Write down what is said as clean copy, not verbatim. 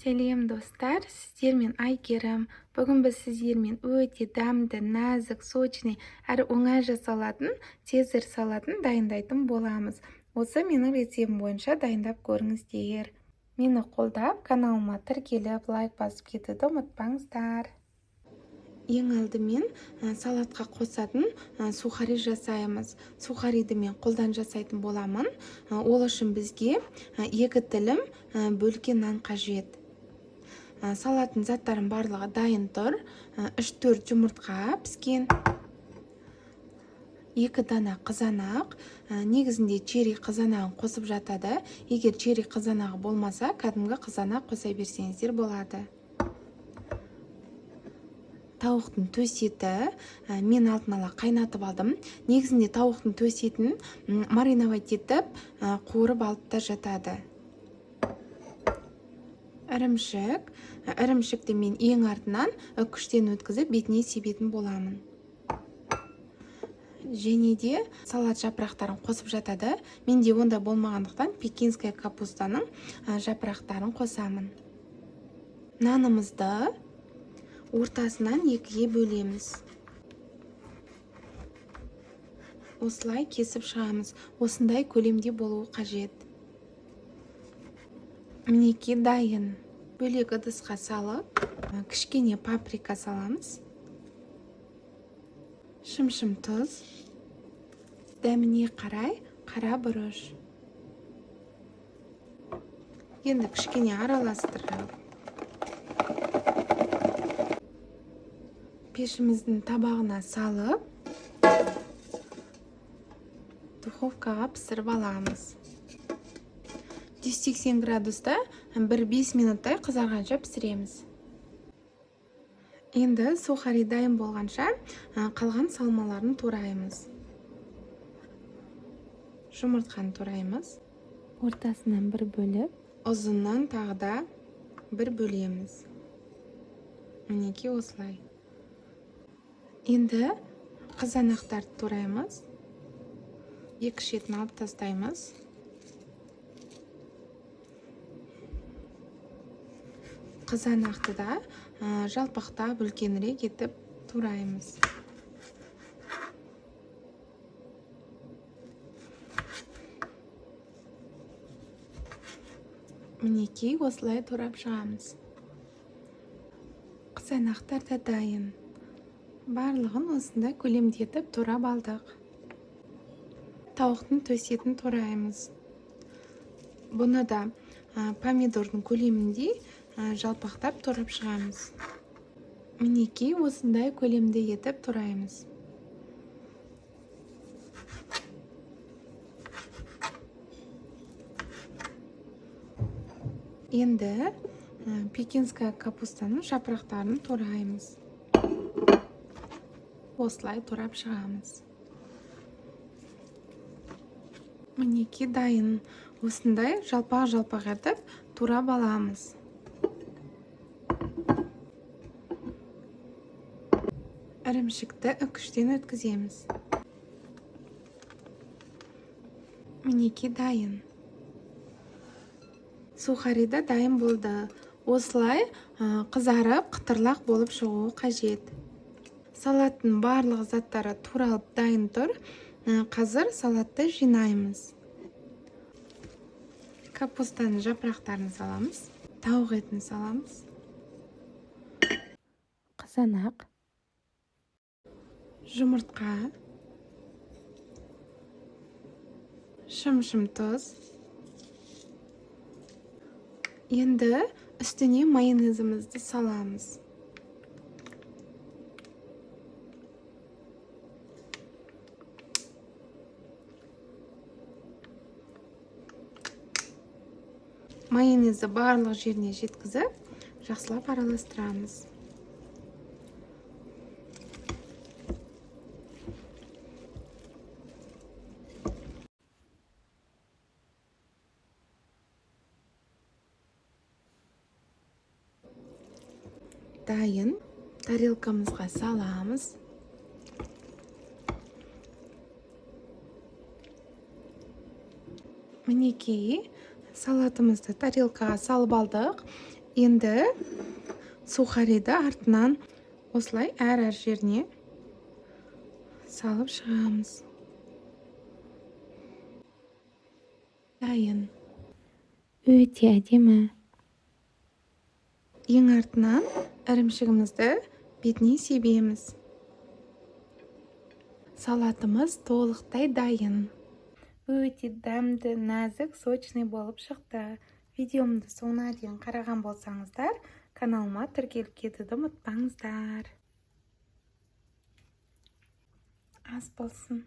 Сәлем достар, сіздермен Айгерім. Бүгін біз сіздермен өте дәмді, нәзік, сочный әрі оңай жасалатын цезарь салатын дайындайтын боламыз. Осы менің рецептім бойынша дайындап көріңіздер. Мені қолдап, каналыма тіркеліп, лайк басып кетуді ұмытпаңыздар. Ең алдымен салатқа қосатын сухари жасаймыз. Сухариді мен қолдан жасайтын боламын. Ол үшін бізге 2 тілім бөлке нан қажет. Салаттың заттарын барлығы дайын тұр. 3-4 жұмыртқа піскен, 2 дана қызанақ. Негізінде черри қызанағын қосып жатады. Егер черри қызанағы болмаса, кәдімгі қызанақ қоса берсеңіздер болады. Тауықтың төс еті мен алдын ала қайнатып алдым. Негізінде тауықтың төс етін мариновать етіп, қуырып алып та жатады. Ірімшікті мен ең артынан үккіштен өткізіп бетіне себетін боламын. Және де салат жапырақтарын қосып жатады. Менде онда болмағандықтан пекинская капустаның жапырақтарын қосамын. Нанымызды ортасынан 2-ге бөлеміз. Осылай кесіп шығамыз. Осындай көлемде болуы қажет. Мінеки дайын. Бөлек ыдысқа салып, кішкене паприка саламыз. Шым-шым тұз. Дәміне қарай қара бұрыш. Енді кішкене араластырып, пешіміздің табағына салып, духовкаға пісіріп аламыз. 180 градуста 1-5 минуттай қызарғанша пісіреміз. Енді сухари дайын болғанша қалған салмаларын тураймыз. Жұмыртқаны тураймыз. Ортасынан бір бөліп, ұзыннан тағы да бір бөлеміз. Мінеки осылай. Енді қызанақтарды тураймыз. 2 шетін алып тастаймыз. Қызанақты да жалпақтап үлкенірек етіп тураймыз. Мінеки осылай турап шығамыз. Қызанақтар да дайын. Барлығын осында көлемдетіп турап алдық. Тауықтың төс етін тураймыз. Бұны да помидордың көлемінде жалпақтап турап шығамыз. Мінеки осындай көлемде етіп тураймыз. Енді пекинская капустаның жапырақтарын тураймыз. Осылай турап шығамыз. Мінеки дайын. Осындай жалпақ-жалпақ етіп турап аламыз. Ірімшікті үккіштен өткіземіз. Мінеки дайын. Сухари да дайын болды. Осылай қызарып, қытырлақ болып шығуы қажет. Салаттың барлық заттары туралып дайын тұр. Қазір салатты жинаймыз. Капустаның жапырақтарын саламыз. Тауық етін саламыз. Қызанақ. Жұмыртқа. Шым-шым тұз. Енді үстіне майонезімізді саламыз. Майонезді барлық жеріне жеткізіп, жақсылап араластырамыз. Дайын тарелкамызға саламыз. Мінекей салатымызды тарелкаға салып алдық. Енді сухариді артынан осылай әр жеріне салып шығамыз. Дайын. Өте әдемі. Ең артынан ірімшігімізді бетіне себеміз. Салатымыз толықтай дайын. Өте дәмді, нәзік, сочный болып шықты. Видеомды соңына дейін қараған болсаңыздар, каналыма тіркеліп кетуді ұмытпаңыздар. Ас болсын.